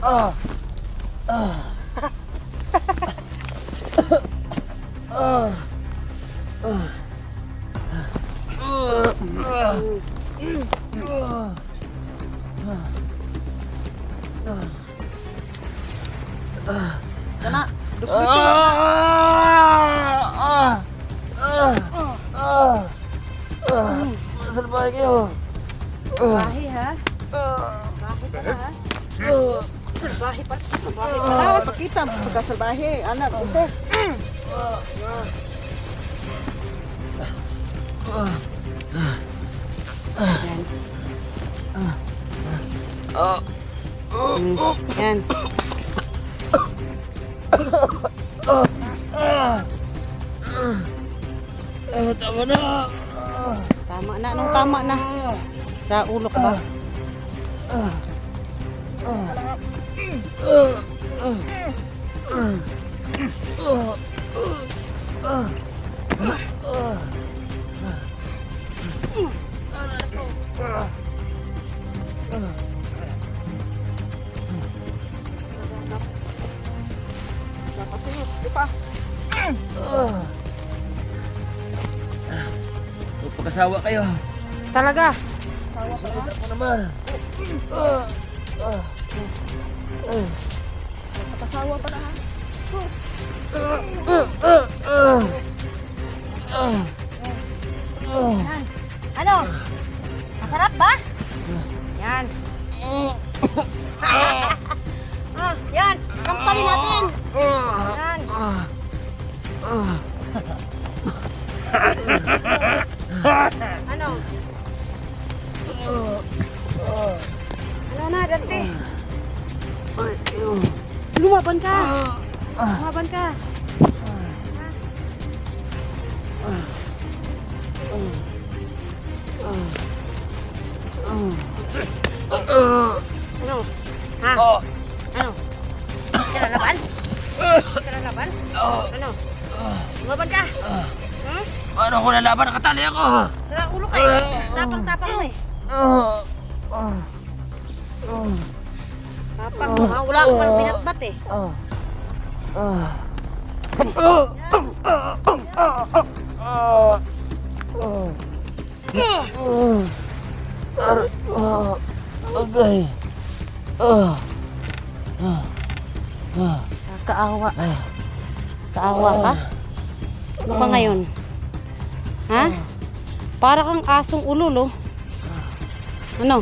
Kana, Salbahe kayo. Salbahe ha? Salbahe ka na ha? Salbahe pa. Salbahe pa na. Pakita mo pagkasalbahe. Anak, ito. Yan. Tama na. Tama na. Anong tama na? Raulo ka ba? Pagkasawa kayo. Talaga? Sarap mo naman. Pagkasawa pa na ha? Yan. Ano? Masarap ba? Yan. Yan. Kampali natin. Yan. Ano? Ano na, dati? Lumaban ka. Lumaban ka. Ano? Ha? Ano? Kita laban? Kita laban? Ano? Lumaban ka? Paano ko lalaban? Nakatali ako. Sira ulo ka eh. Tapang-tapang mo eh. Tapang mo ha? Wala ka palang binatbat eh. Okay. Kaawa. Kaawa ka? Ano ka ngayon? Ha? Para kang asong ulol, oh. Ano?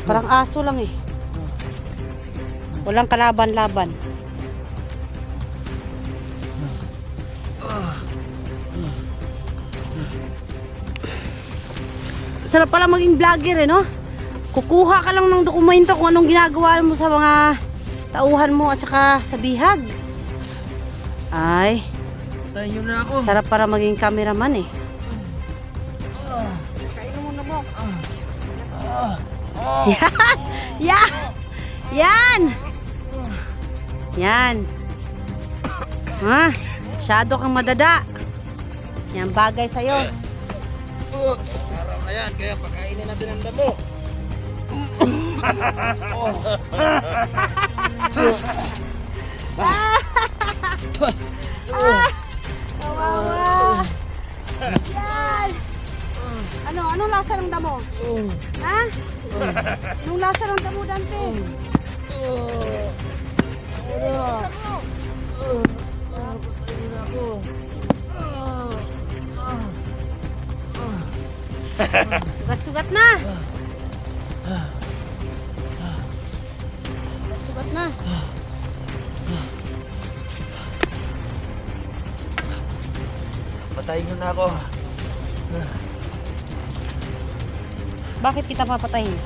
Parang aso lang eh. Walang kalaban-laban. Sarap pala maging vlogger eh, no? Kukuha ka lang ng dokumento kung anong ginagawa mo sa mga tauhan mo at saka sa bihag. Ay, Tayo na ako. sarap para maging cameraman eh. Kainin mo na mo. Yan! Yan! Yan! Yan! Ha? Masyado kang madada. Yan bagay sa'yo. Araw na yan, kaya pakainin natin ang damo. Kawawa! Yan! Ano? Anong lasa ng damo? Ha? Anong lasa ng damo, Dante? Sugat-sugat na! Sugat na! Patayin nyo na ako. Bakit kita papatayin?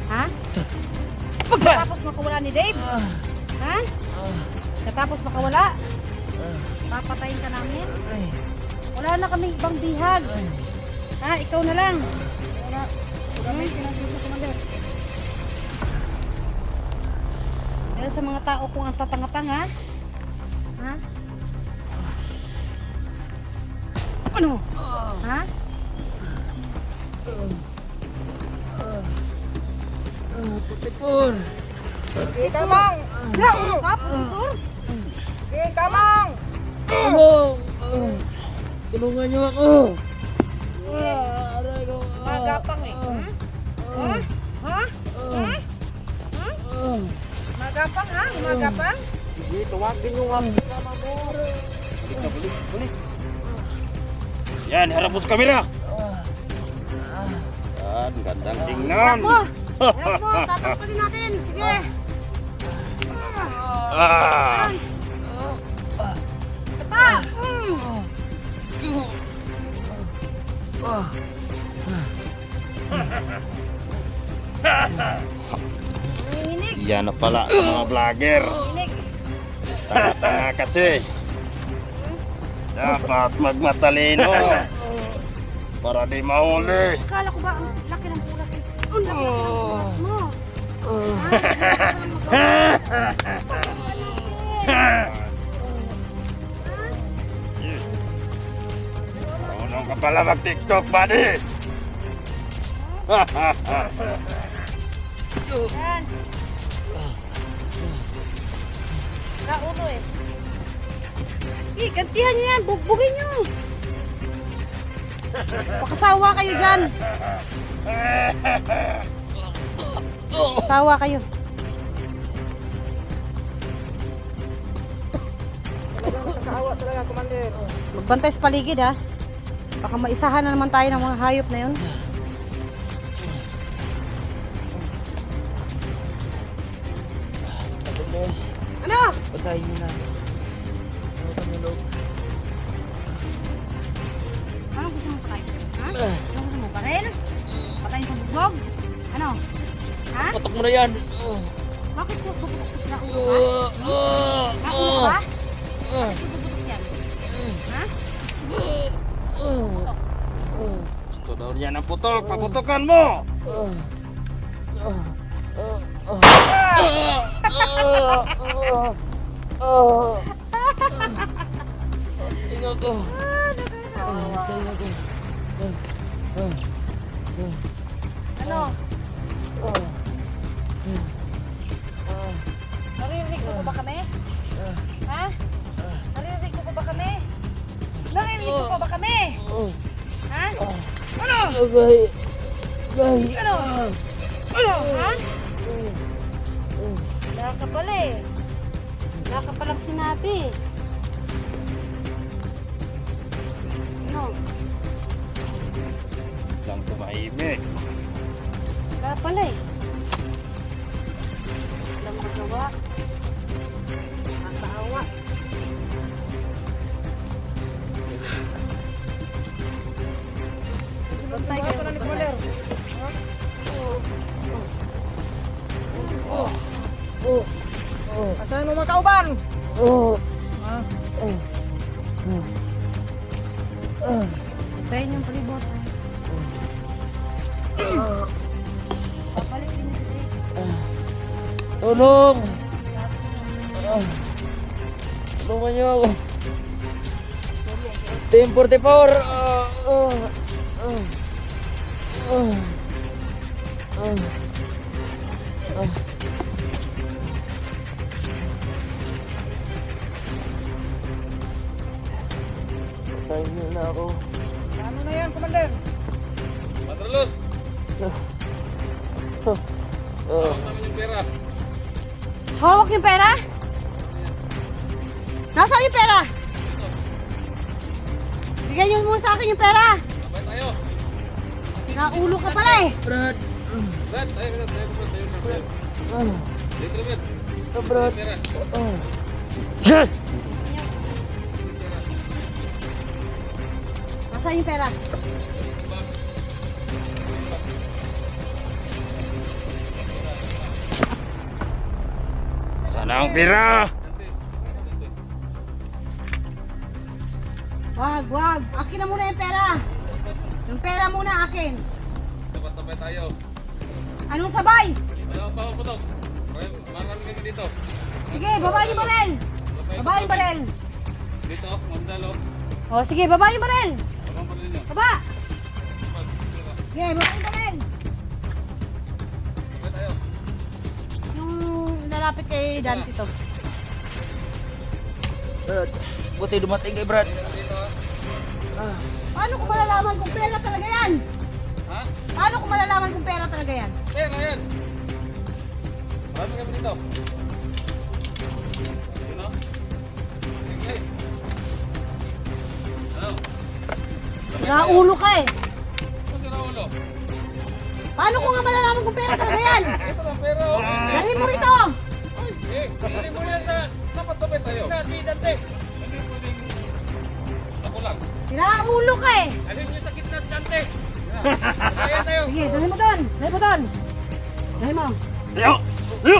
Ha? Katapos makawala ni Dave? Ha? Katapos makawala? Papatayin ka namin? Wala na kaming ibang bihag. Ha? Ikaw na lang. Wala. Dahil sa mga tao kung ang tatanga-tanga. Ha? Ano? Ha? Tipon. Sige, kamang. Wala, ulo ka, putor. Sige, kamang. Tulong. Tulungan niyo ako. Aray ko. Magapang eh. Ha? Ha? Ha? Ha? Magapang ha? Magapang? Sige, tuwagin yung aking kasama mo. Balik ka, balik. Yan, harap mo sa kamera. Yan, gandang tingnan. Harap mo! Harap mo! Tatangkalin natin! Sige! Ah. Yan! Tapa! Nanginginig! Yan na pala sa mga vlogger. Nanginginig! Tanga-tanga kasi. Dapat magmatalino. Para di mahuli. Akala ko ba ang laki ng bulas eh? Ang laki ng bulas mo! Marunong ka pala mag-TikTok, buddy. Yan! Kauno eh! Eh, kantihan nyo yan! Bugbugin nyo! Pakasawa kayo dyan! Sawa kayo. Nakahawa talaga, Commander. Magbantay sa paligid ha. Baka maisahan na naman tayo ng mga hayop na yun. Ano? Patayin niyo na. Anong gusto mong patayin? Ha? Anong gusto mo? Baril? Patayin sa bugbog? Ano? Ha? Patok mo na yan. Bakit bubutok ko sila ulo ka? Naulo ka? Bakit bubutok yan? Ha? Gusto daw niya ng putok. Paputokan mo. Tingnan ko. Ano? Naririnig mo ba kami? Ha? Naririnig mo ba kami? Naririnig mo ba kami? Ha? Ano? Ano? Ano? Ha? Wala ka pala eh. Wala ka palang sinabi. Ano? Lang tumahimik. Wala pala eh. Wala mo magawa. Nakakaawa. Bantay kayo. Bantay. Asan mo mga kauban? Bantayin yung palibot. Balik din yung Tulong! Tulungan niyo ako. Team 44! Patayin niyo na ako. Ano na yan, Commander? Matralos, namin yung pera. Hawak yung pera? Nasaan yung pera? Bigyan niyo muna sa akin yung pera. Sabay tayo. Naulo ka pala eh. Brad! Brad, tayo. Dito, Brad. Brad! Pera. Nasaan yung pera? Sana ang pira! Wag. Akin na muna yung pera. Yung pera muna akin. Sabay tayo. Anong sabay? Ano pa ang putok? Marami kami dito. Sige, baba yung barel. Baba yung barel. Dito, Mandalo. O sige, baba yung barel. Abang pa rin nyo. Baba. Sige, baba yung barel. Sabay tayo. malapit kay Dante to. Brad, buti dumating kay Brad. Paano ko malalaman kung pera talaga yan? Ha? Paano ko malalaman kung pera talaga yan? Pera yan. Marami kami dito. Yun o. Sige. Ano? Sira ulo ka eh. Ano sira ulo? Paano ko nga malalaman kung pera talaga yan? Ito lang pera o. Dali mo rito. Ay, hindi mo yan na dapat sabay tayo. Si Dante. Hindi pwedeng ako lang. Sira ulo ka eh. Alin niyo sa gitna si Dante. Kaya tayo. Sige, dali mo doon. Dali mo doon. Dali mo. Tayo! Tayo!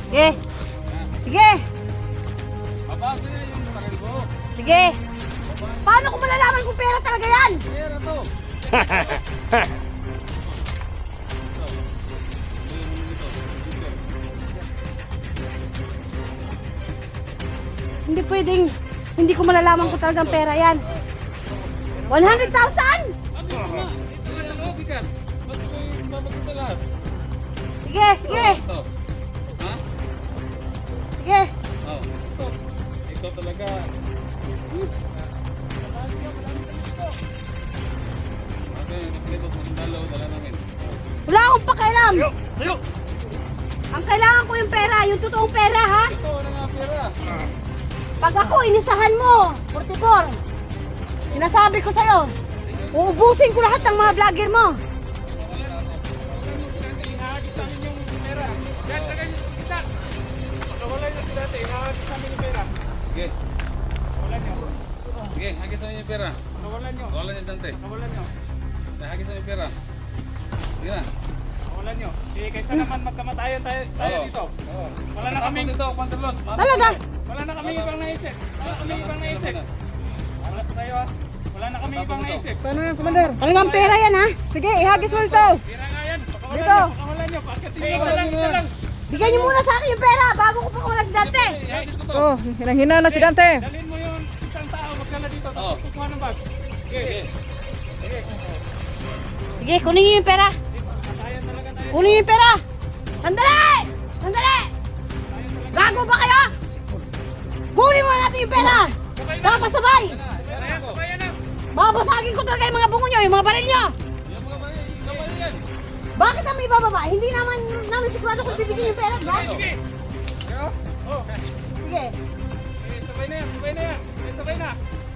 Sige. Sige. Mabago na yung baril mo. Sige. Paano ko malalaman kung pera talaga yan? Pera to. Hindi pwedeng, hindi ko malalaman kung talagang pera yan. 100,000? Ano ito nga? Ito nga sa loob, ikan. Ba't ko yung babagin na lahat? Sige, sige, Ito. Ha? sige. Oh, ito. Ito talaga. Okay, nagplito mo ng dalaw, dala namin. Wala akong pakialam. Tayo! Tayo! Ang kailangan ko yung pera, yung totoong pera ha. Ito, ano nga pera? Pag ako inisahan mo, 44. Sinasabi ko sa'yo, uubusin ko lahat ng mga vlogger mo. Ihahagis namin yung pera. Yan, tagay niyo sa kita. Pagkawala niyo sila dati, ihahagis namin yung pera. Sige. Wala niyo. Sige, hagis namin yung pera. Wala niyo. Wala niyo, Dante. Wala niyo. Hagis namin yung pera. Sige na. Wala niyo. Eh, kaysa naman magkamatayan tayo dito. Wala na kaming dito, Pantelos. Talaga? Wala na kaming ibang naisip. Wala kaming ibang naisip. Wala pa tayo ah. Wala na kaming ibang naisip. Paano yan, Commander? Talagang pera yan ha. Sige, ihagis mo ito. Pera nga yan. Dito. Pakawalan niyo. Pakatin niyo. Isa lang. Bigyan niyo muna sa akin yung pera bago ko pa wala si Dante. Ihagis ko to. Oh, hinang-hina na si Dante. Dalhin mo yung isang tao magdala dito tapos kukuha ng bag. Okay. Sige, kunin niyo yung pera. Katayan talaga tayo. Kunin niyo yung pera. Sandali! Sandali! Gago ba kayo? Kunin muna natin yung pera. Papasabay. Pera yan. Kaya na. Babasagin ko talaga yung mga bungo nyo, yung mga baril nyo. Yung mga kapal yan. Bakit namin ibababa? Hindi namin sigurado kung bibigyan yung pera, ba? Sige. Oh. Sige. Sabay na yan. Sabay na yan. Sabay na.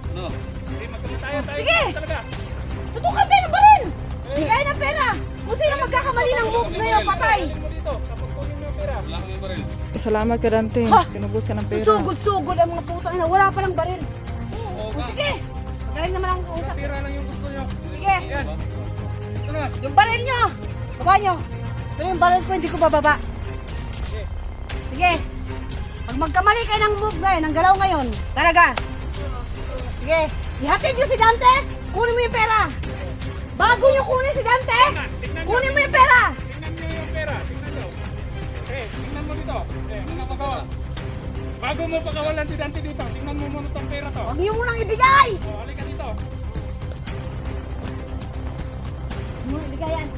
Ano? Hindi magkamatayan tayo. Sige. Talaga. Tutukan tayo ng baril. Bigay ng pera. Kung sino magkakamali ng move ngayon, patay. Dalhin mo dito. Tapos kunin mo yung pera. Wala kang yung baril. Salamat ka, Dante. Ha? Tinubos ka ng pera. Sugod-sugod ang mga putang ina. Wala pa ng baril. Oo ka. Sige. Magaling naman ang kausap. Pera lang yung gusto nyo. Sige. Yan. Ito na. Yung baril nyo. Baba nyo. Ito yung baril ko, hindi ko bababa. Sige. Pag magkamali kayo ng move ngayon, ng galaw ngayon, talaga. Sige. Ihatid nyo si Dante. Kunin mo yung pera. Bago nyo kunin si Dante, kunin mo yung pera. Tingnan nyo yung pera. Tingnan nyo. Tingnan mo dito. Mga pagkawa. Bago mo pakawalan si Dante dito, tingnan mo muna itong pera to. Huwag nyo munang ibigay. O, halika dito. Huwag mo ibigay yan.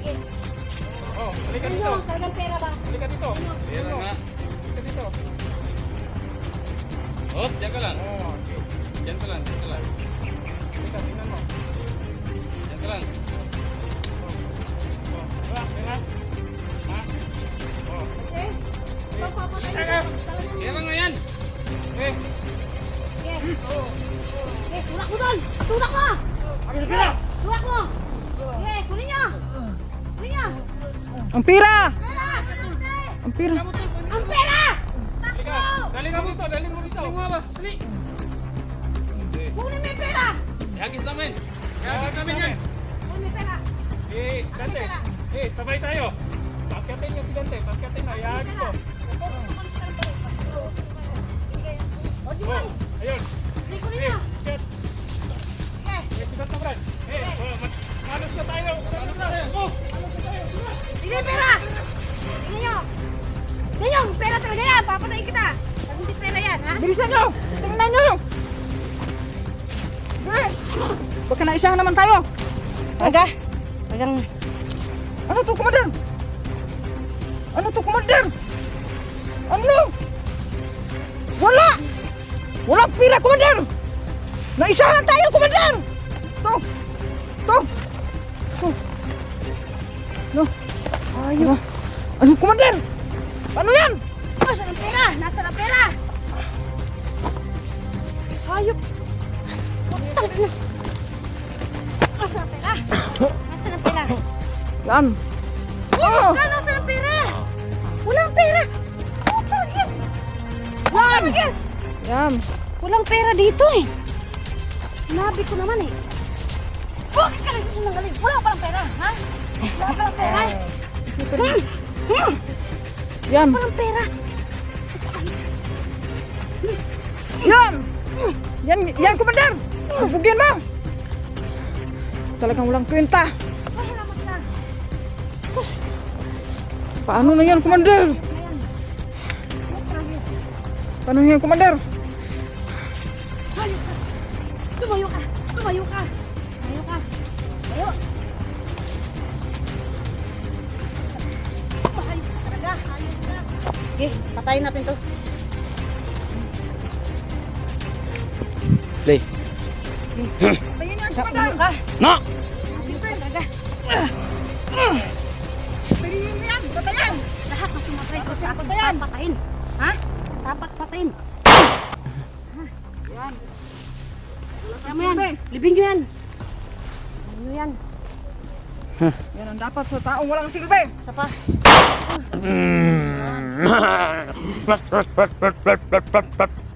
Sige. O, halika Ano dito. nyo, talagang pera ba? Halika dito. Pera nga. Halika dito. Hop, diyan ka lang. Diyan ka lang, diyan ka lang. Halika, tingnan mo. Diyan ka lang. O, diba? Diba? Ha? O. Okay? Magpapatay Teka. nyo. Talagang- Pera nga yan. Eh, Sige. Sige, tulak mo doon. Tulak mo. Tulak mo. Sige, kunin nyo. Kunin nyo. Ang pera! Pera. Ang pera! Ang pera. halika. Dalhin mo dito, dalhin mo dito. Dalhin mo ba? Dali. Kunin mo yung pera. Ihagis namin. Ihagis namin yan. Kunin mo yung pera. Dante. Sabay tayo. Pagkatin niya si Dante. Pagkatin na. Ihagis ko. O, di Oh, man. ayun. Sige, kunin nyo. Shit. Sige. Sigat na, Brad. Manos na tayo. Manos na tayo. Oh! Manos na tayo. Diba? Sige, pera. Tingnan nyo. Tingnan nyo, pera talaga yan. Papatayin kita. Pag hindi pera yan, ha? Bilisan nyo! Tingnan nyo! Guys! Baka naisahan naman tayo. Talaga? Talagang... Ano to, Commander? Ano to, Commander? Ano? Wala! Walang pira, Commander! Naisahan tayo, Commander! To! To! To! No! Ayaw! Ano, Commander? Ano yan? Nasaan ang pera? Nasaan ang pera? Hayop! Tangin na! Nasaan ang pera? Nasaan ang pera? Yan! Oh! Nasaan ang pera? Walang pera! Oh, Targis! Targis! Yan! Walang pera dito eh. Sinabi ko naman eh. Bakit ka nasa sinanggaling? Wala palang pera, ha? Wala palang pera. Yan! Walang pera. Yan! Yan, Commander! Bugin mo! Talagang walang kwenta. Mahiramat ka. Pus! Paano na yan, Commander? Ayan. Oh, Targis. Paano na yan, Commander? Tumayo ka. Tumayo ka. Tumayo ka. Tumayo ka. Tumayo. Mahayop ka talaga. Hayop ka. Okay, patayin natin to. Play. Patayin yan, Commander! Ka. No! Siyempre, talaga. Patayin mo yan! Patayin! Lahat ng tumatry ko sa akin, dapat patayin. Ha? Dapat patayin. Yan! Kaya mo yan. Libing nyo yan. Libing nyo yan. Yan ang dapat sa taong walang silbi! Isa pa.